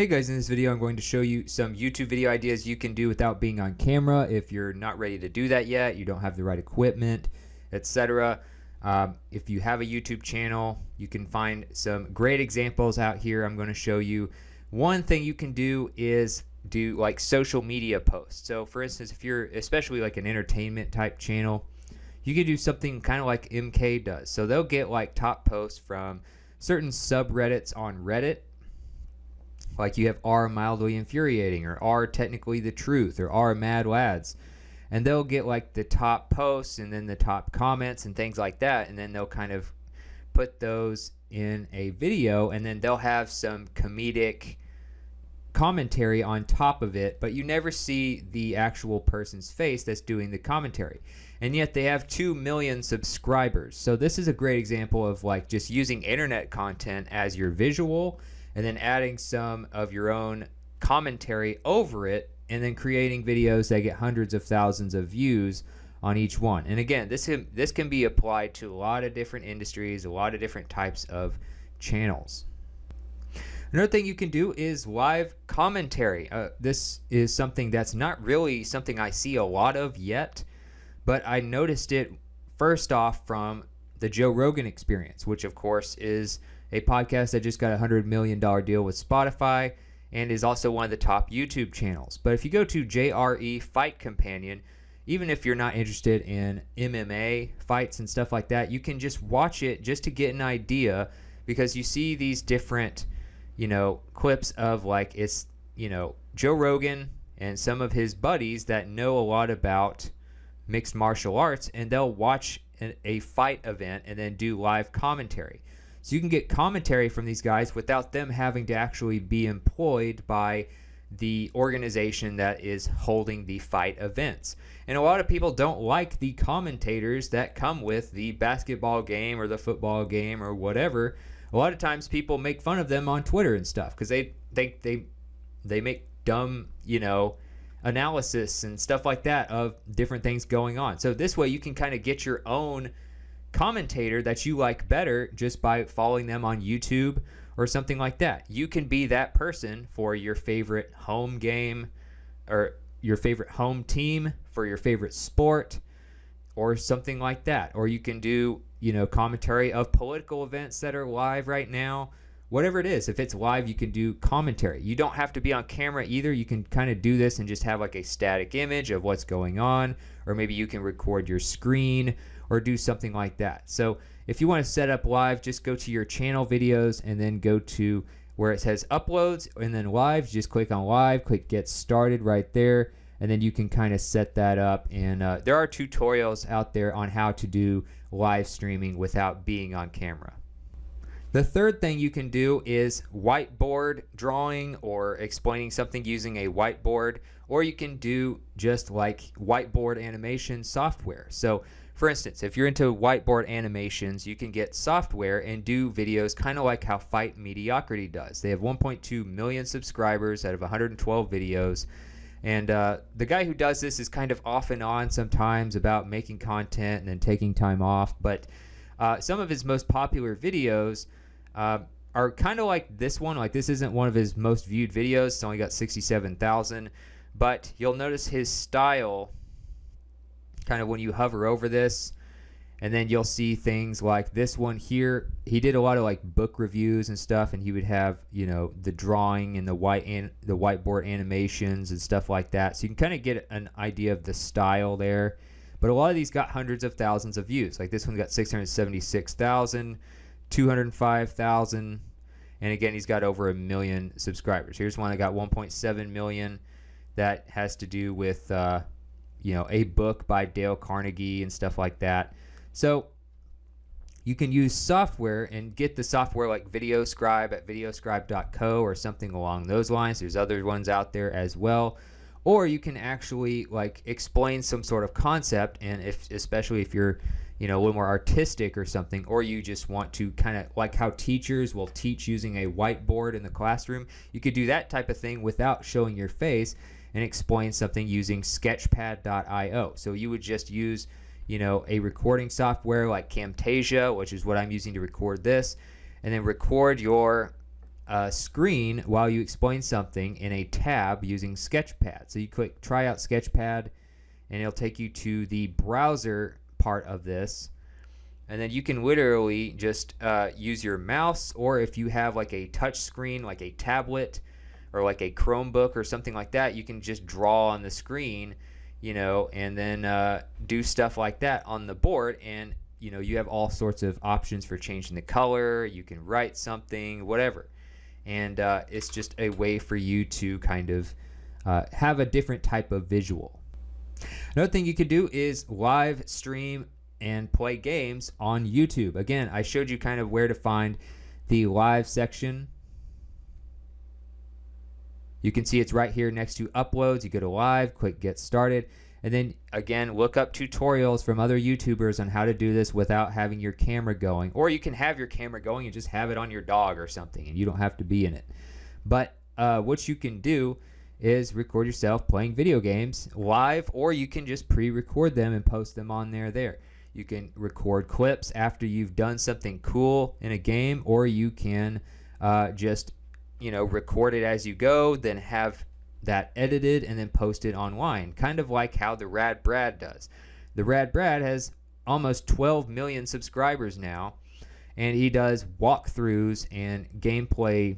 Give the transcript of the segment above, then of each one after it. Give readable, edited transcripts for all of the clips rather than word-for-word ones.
Hey guys, in this video I'm going to show you some YouTube video ideas you can do without being on camera if you're not ready to do that yet, you don't have the right equipment, etc. If you have a YouTube channel, you can find some great examples out here. I'm going to show you one thing you can do is do like social media posts. So for instance, if you're especially like an entertainment type channel, you can do something kind of like MK does. So they'll get like top posts from certain subreddits on Reddit. Like you have R mildly infuriating or R technically the truth or R mad lads, and they'll get like the top posts and then the top comments and things like that, and then they'll kind of put those in a video, and then they'll have some comedic commentary on top of it, but you never see the actual person's face that's doing the commentary, and yet they have 2 million subscribers. So this is a great example of like just using internet content as your visual and then adding some of your own commentary over it, and then creating videos that get hundreds of thousands of views on each one. And again, this can be applied to a lot of different industries, a lot of different types of channels. Another thing you can do is live commentary. This is something that's not really something I see a lot of yet, but I noticed it first off from the Joe Rogan Experience, which of course is a podcast that just got a $100 million deal with Spotify and is also one of the top YouTube channels. But if you go to JRE Fight Companion, even if you're not interested in MMA fights and stuff like that, you can just watch it just to get an idea, because you see these different, clips of like it's, Joe Rogan and some of his buddies that know a lot about mixed martial arts, and they'll watch a fight event and then do live commentary. So you can get commentary from these guys without them having to actually be employed by the organization that is holding the fight events. And a lot of people don't like the commentators that come with the basketball game or the football game or whatever. A lot of times people make fun of them on Twitter and stuff because they make dumb, analysis and stuff like that of different things going on. So this way you can kind of get your own commentator that you like better just by following them on YouTube or something like that. You can be that person for your favorite home game or your favorite home team for your favorite sport or something like that. Or you can do, commentary of political events that are live right now. Whatever it is, if it's live, you can do commentary. You don't have to be on camera either. You can kind of do this and just have like a static image of what's going on, or maybe you can record your screen or do something like that. So if you want to set up live, just go to your channel videos and then go to where it says uploads and then live. Just click on live, click get started right there, and then you can kind of set that up. And there are tutorials out there on how to do live streaming without being on camera. The third thing you can do is whiteboard drawing or explaining something using a whiteboard, or you can do just like whiteboard animation software. So for instance, if you're into whiteboard animations, you can get software and do videos kind of like how Fight Mediocrity does. They have 1.2 million subscribers out of 112 videos. And the guy who does this is kind of off and on sometimes about making content and then taking time off. But some of his most popular videos are kind of like this one. Like this isn't one of his most viewed videos. It's only got 67,000. But you'll notice his style kind of when you hover over this, and then you'll see things like this one here. He did a lot of like book reviews and stuff, and he would have the drawing and the whiteboard animations and stuff like that, so you can kind of get an idea of the style there. But a lot of these got hundreds of thousands of views. Like this one got 676,000, 205,000, and again he's got over 1 million subscribers. Here's one that got 1.7 million that has to do with a book by Dale Carnegie and stuff like that. So you can use software and get the software like VideoScribe at videoscribe.co or something along those lines. There's other ones out there as well. Or you can actually like explain some sort of concept, and especially if you're a little more artistic or something, or you just want to kind of like how teachers will teach using a whiteboard in the classroom, you could do that type of thing without showing your face and explain something using sketchpad.io. So you would just use, a recording software like Camtasia, which is what I'm using to record this, and then record your a screen while you explain something in a tab using Sketchpad. So you click try out Sketchpad and it'll take you to the browser part of this. And then you can literally just use your mouse, or if you have like a touch screen, like a tablet or like a Chromebook or something like that, you can just draw on the screen, you know, and then do stuff like that on the board. And, you know, you have all sorts of options for changing the color. You can write something, whatever. And it's just a way for you to kind of have a different type of visual. Another thing you could do is live stream and play games on YouTube. Again, I showed you kind of where to find the live section. You can see it's right here next to uploads. You go to live, click get started, and then again, look up tutorials from other YouTubers on how to do this without having your camera going. Or you can have your camera going and just have it on your dog or something, and you don't have to be in it. But what you can do is record yourself playing video games live, or you can just pre-record them and post them on there. You can record clips after you've done something cool in a game, or you can just, you know, record it as you go, then have that edited and then post it online, kind of like how the Rad Brad does. The Rad Brad has almost 12 million subscribers now, and he does walkthroughs and gameplay,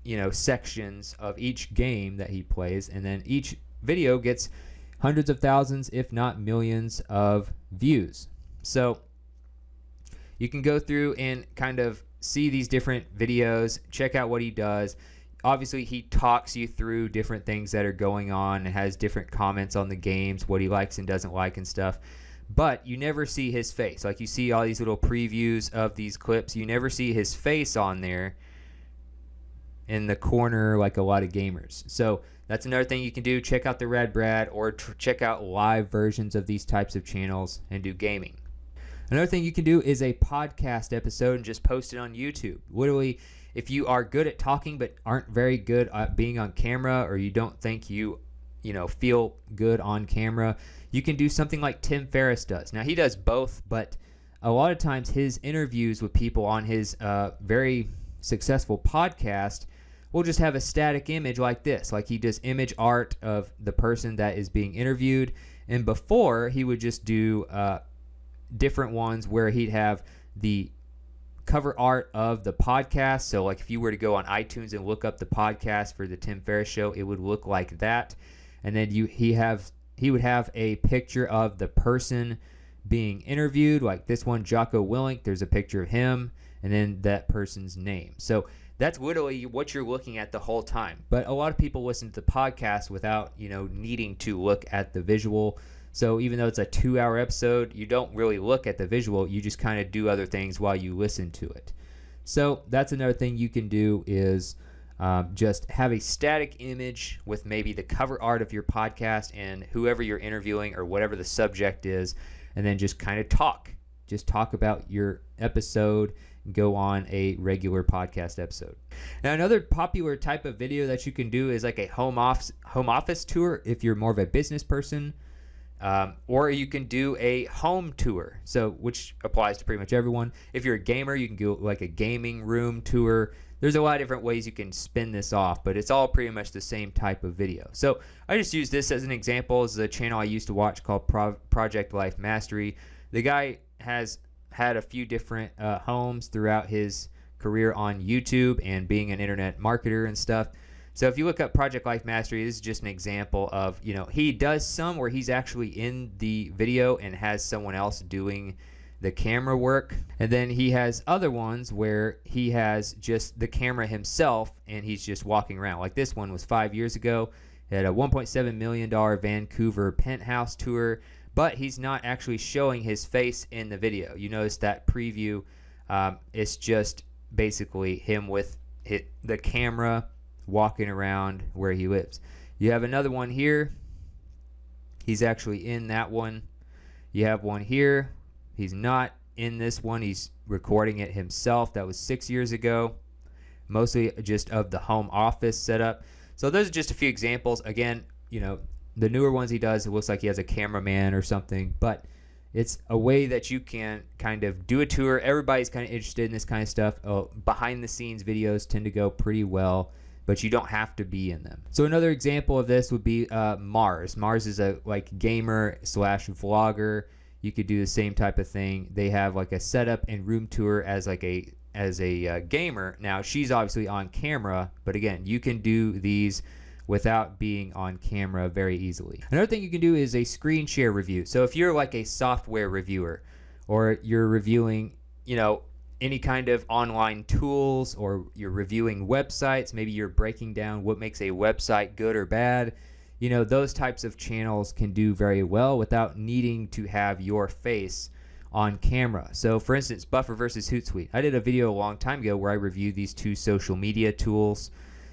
you know, sections of each game that he plays, and then each video gets hundreds of thousands, if not millions, of views. So you can go through and kind of see these different videos, check out what he does. Obviously, he talks you through different things that are going on and has different comments on the games, what he likes and doesn't like and stuff. But you never see his face. Like, you see all these little previews of these clips. You never see his face on there in the corner like a lot of gamers. So that's another thing you can do. Check out the Rad Brad, or check out live versions of these types of channels and do gaming. Another thing you can do is a podcast episode and just post it on YouTube. Literally, if you are good at talking but aren't very good at being on camera, or you don't think you feel good on camera, you can do something like Tim Ferriss does. Now, he does both, but a lot of times his interviews with people on his very successful podcast will just have a static image like this. Like, he does image art of the person that is being interviewed, and before he would just do different ones where he'd have the cover art of the podcast. So like, if you were to go on iTunes and look up the podcast for the Tim Ferriss Show, it would look like that. And then he would have a picture of the person being interviewed, like this one, Jocko Willink. There's a picture of him and then that person's name. So that's literally what you're looking at the whole time. But a lot of people listen to the podcast without, needing to look at the visual. So even though it's a 2-hour episode, you don't really look at the visual. You just kind of do other things while you listen to it. So that's another thing you can do, is just have a static image with maybe the cover art of your podcast and whoever you're interviewing or whatever the subject is, and then just kind of talk. Just talk about your episode and go on a regular podcast episode. Now, another popular type of video that you can do is like a home office tour if you're more of a business person. Or you can do a home tour, so which applies to pretty much everyone. If you're a gamer, you can do like a gaming room tour. There's a lot of different ways you can spin this off, but it's all pretty much the same type of video. So I just use this as an example. It's a channel I used to watch called Project Life Mastery. The guy has had a few different homes throughout his career on YouTube and being an internet marketer and stuff. So if you look up Project Life Mastery, this is just an example of, he does some where he's actually in the video and has someone else doing the camera work. And then he has other ones where he has just the camera himself and he's just walking around. Like this one was 5 years ago. He had a $1.7 million Vancouver penthouse tour, but he's not actually showing his face in the video. You notice that preview, it's just basically him with the camera walking around where he lives. You have another one here. He's actually in that one. You have one here. He's not in this one. He's recording it himself. That was 6 years ago. Mostly just of the home office setup. So those are just a few examples. Again, the newer ones he does, it looks like he has a cameraman or something. But It's a way that you can kind of do a tour. Everybody's kind of interested in this kind of stuff. Behind the scenes videos tend to go pretty well, but you don't have to be in them. So another example of this would be Mars. Mars is a like gamer / vlogger. You could do the same type of thing. They have like a setup and room tour as like a gamer. Now she's obviously on camera, but again, you can do these without being on camera very easily. Another thing you can do is a screen share review. So if you're like a software reviewer, or you're reviewing, any kind of online tools, or you're reviewing websites, maybe you're breaking down what makes a website good or bad, those types of channels can do very well without needing to have your face on camera. So for instance, Buffer versus Hootsuite. I did a video a long time ago where I reviewed these two social media tools.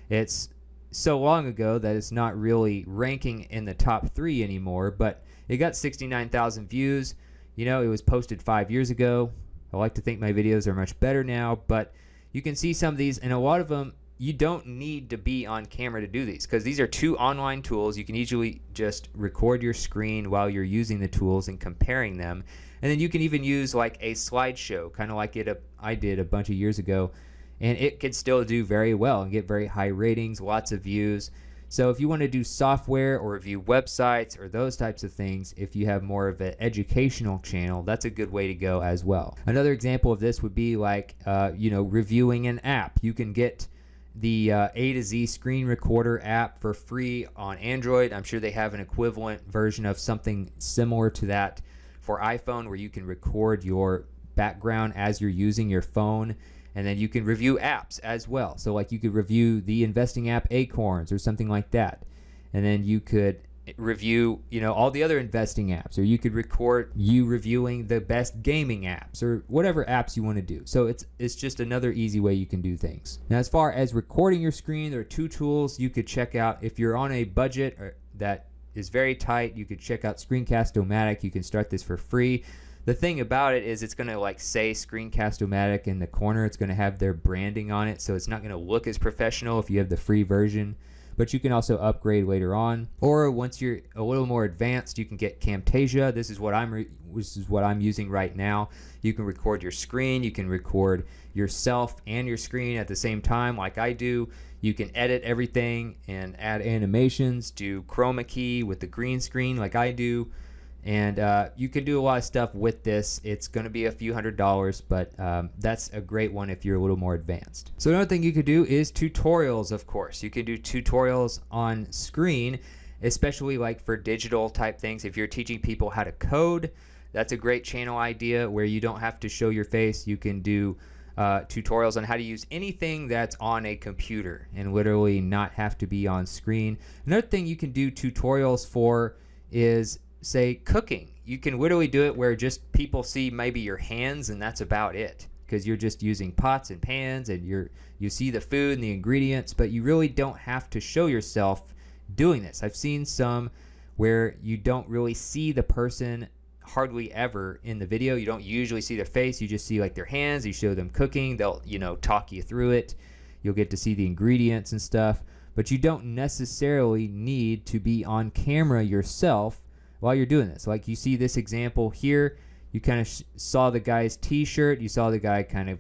It's so long ago that it's not really ranking in the top 3 anymore, but it got 69,000 views. It was posted 5 years ago. I like to think my videos are much better now, but you can see some of these, and a lot of them you don't need to be on camera to do these, because these are 2 online tools. You can easily just record your screen while you're using the tools and comparing them, and then you can even use like a slideshow, kind of like I did a bunch of years ago, and it could still do very well and get very high ratings, lots of views. So if you want to do software or review websites or those types of things, if you have more of an educational channel, that's a good way to go as well. Another example of this would be like, reviewing an app. You can get the A to Z screen recorder app for free on Android. I'm sure they have an equivalent version of something similar to that for iPhone, where you can record your background as you're using your phone. And then you can review apps as well. So like you could review the investing app Acorns or something like that. And then you could review, all the other investing apps, or you could record you reviewing the best gaming apps or whatever apps you want to do. So it's just another easy way you can do things. Now, as far as recording your screen, there are 2 tools you could check out. If you're on a budget that is very tight, you could check out Screencast-O-Matic. You can start this for free. The thing about it is it's going to like say Screencast-O-Matic in the corner. It's going to have their branding on it, so it's not going to look as professional if you have the free version. But you can also upgrade later on. Or once you're a little more advanced, you can get Camtasia. This is what I'm using right now. You can record your screen. You can record yourself and your screen at the same time like I do. You can edit everything and add animations, do chroma key with the green screen like I do. And you can do a lot of stuff with this. It's going to be a few $100s, but that's a great one if you're a little more advanced. So another thing you could do is tutorials, of course. You can do tutorials on screen, especially like for digital type things. If you're teaching people how to code, that's a great channel idea where you don't have to show your face. You can do tutorials on how to use anything that's on a computer and literally not have to be on screen. Another thing you can do tutorials for is, say, cooking. You can literally do it where just people see maybe your hands and that's about it, because you're just using pots and pans and you see the food and the ingredients, but you really don't have to show yourself doing this. I've seen some where you don't really see the person hardly ever in the video. You don't usually see their face. You just see like their hands. You show them cooking. They'll talk you through it. You'll get to see the ingredients and stuff, but you don't necessarily need to be on camera yourself while you're doing this. Like you see this example here, you kind of saw the guy's t-shirt, you saw the guy kind of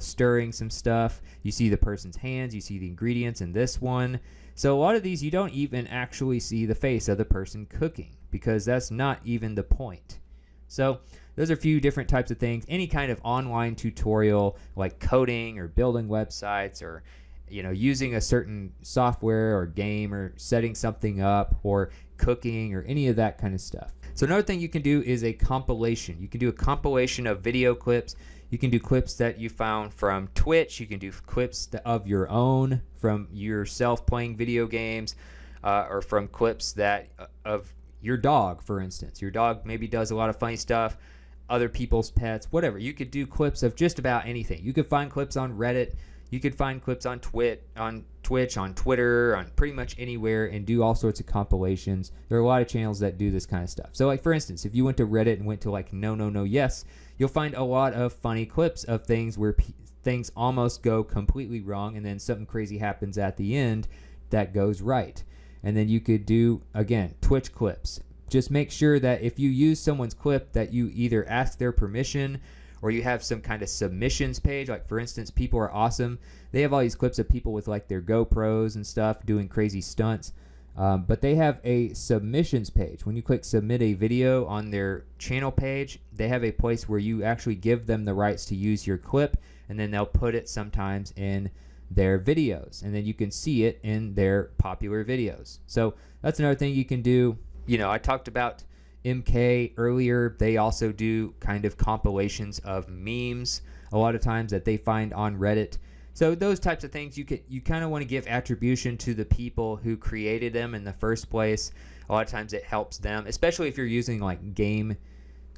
stirring some stuff, you see the person's hands, you see the ingredients in this one. So a lot of these you don't even actually see the face of the person cooking, because that's not even the point. So those are a few different types of things. Any kind of online tutorial like coding or building websites, or using a certain software or game, or setting something up, or cooking, or any of that kind of stuff. So another thing you can do is a compilation. You can do a compilation of video clips. You can do clips that you found from Twitch. You can do clips of your own from yourself playing video games, or from clips of your dog, for instance. Your dog maybe does a lot of funny stuff, other people's pets, whatever. You could do clips of just about anything. You could find clips on Reddit. You could find clips on Twitch, on Twitter, on pretty much anywhere, and do all sorts of compilations. There are a lot of channels that do this kind of stuff. So like for instance, if you went to Reddit and went to like no, no, no, yes, you'll find a lot of funny clips of things where things almost go completely wrong, and then something crazy happens at the end that goes right. And then you could do, again, Twitch clips, just make sure that if you use someone's clip that you either ask their permission or you have some kind of submissions page. Like for instance, People Are Awesome. They have all these clips of people with like their GoPros and stuff doing crazy stunts. But they have a submissions page. When you click submit a video on their channel page, they have a place where you actually give them the rights to use your clip, and then they'll put it sometimes in their videos, and then you can see it in their popular videos. So that's another thing you can do. You know, I talked about MK earlier. They also do kind of compilations of memes a lot of times that they find on Reddit. So those types of things, you kind of want to give attribution to the people who created them in the first place. A lot of times it helps them, especially if you're using like game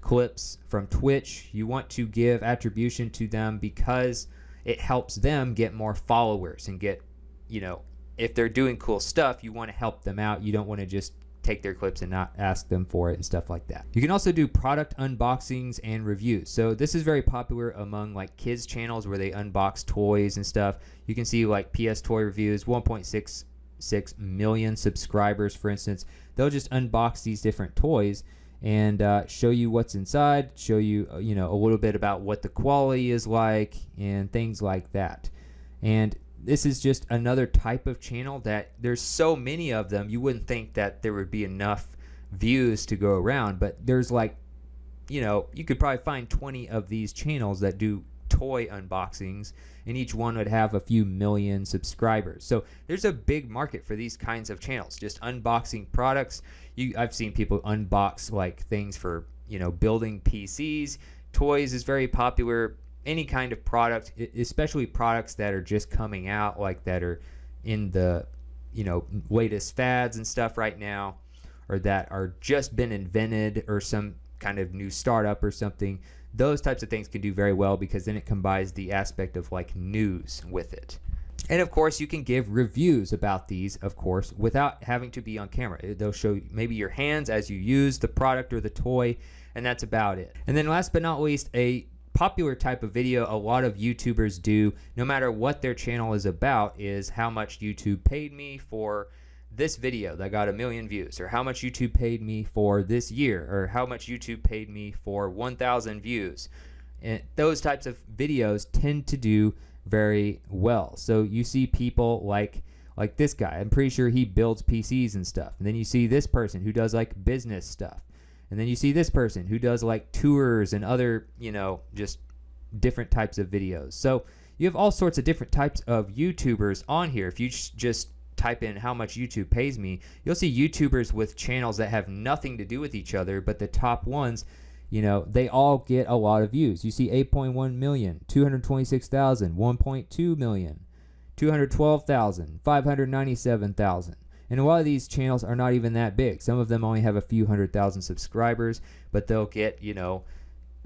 clips from Twitch. You want to give attribution to them because it helps them get more followers and get, you know, if they're doing cool stuff, you want to help them out. You don't want to just take their clips and not ask them for it and stuff like that. You can also do product unboxings and reviews. So this is very popular among like kids channels where they unbox toys and stuff. You can see like PS Toy Reviews, 1.66 million subscribers, for instance. They'll just unbox these different toys and show you what's inside, show you, you know, a little bit about what the quality is like and things like that. And this is just another type of channel that there's so many of them, you wouldn't think that there would be enough views to go around, but there's like, you know, you could probably find 20 of these channels that do toy unboxings, and each one would have a few million subscribers. So there's a big market for these kinds of channels, just unboxing products. I've seen people unbox like things for, you know, building PCs. Toys is very popular. Any kind of product, especially products that are just coming out, like that are in the, you know, latest fads and stuff right now, or that are just been invented, or some kind of new startup or something. Those types of things can do very well because then it combines the aspect of like news with it. And of course, you can give reviews about these, of course, without having to be on camera. They'll show maybe your hands as you use the product or the toy, and that's about it. And then last but not least, a popular type of video a lot of YouTubers do, no matter what their channel is about, is how much YouTube paid me for this video that got 1 million views, or how much YouTube paid me for this year, or how much YouTube paid me for 1,000 views. And those types of videos tend to do very well. So you see people like this guy. I'm pretty sure he builds PCs and stuff. And then you see this person who does like business stuff. And then you see this person who does like tours and other, you know, just different types of videos. So you have all sorts of different types of YouTubers on here. If you just type in how much YouTube pays me, you'll see YouTubers with channels that have nothing to do with each other, but the top ones, you know, they all get a lot of views. You see 8.1 million, 226,000, 1.2 million, 212,000, 597,000. And a lot of these channels are not even that big. Some of them only have a few 100,000 subscribers, but they'll get, you know,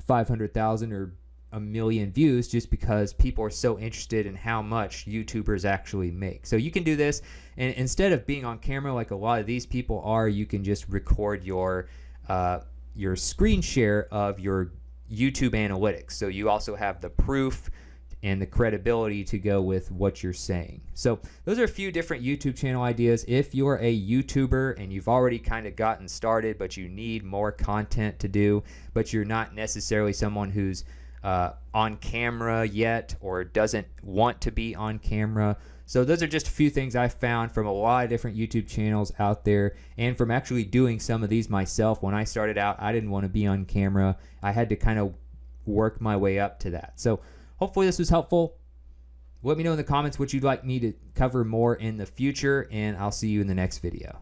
500,000 or 1 million views just because people are so interested in how much YouTubers actually make. So you can do this, and instead of being on camera like a lot of these people are, you can just record your screen share of your YouTube analytics. So you also have the proof and the credibility to go with what you're saying. So those are a few different YouTube channel ideas. If you're a YouTuber and you've already kind of gotten started, but you need more content to do, but you're not necessarily someone who's on camera yet or doesn't want to be on camera. So those are just a few things I found from a lot of different YouTube channels out there, and from actually doing some of these myself. When I started out, I didn't want to be on camera. I had to kind of work my way up to that. So hopefully this was helpful. Let me know in the comments what you'd like me to cover more in the future, and I'll see you in the next video.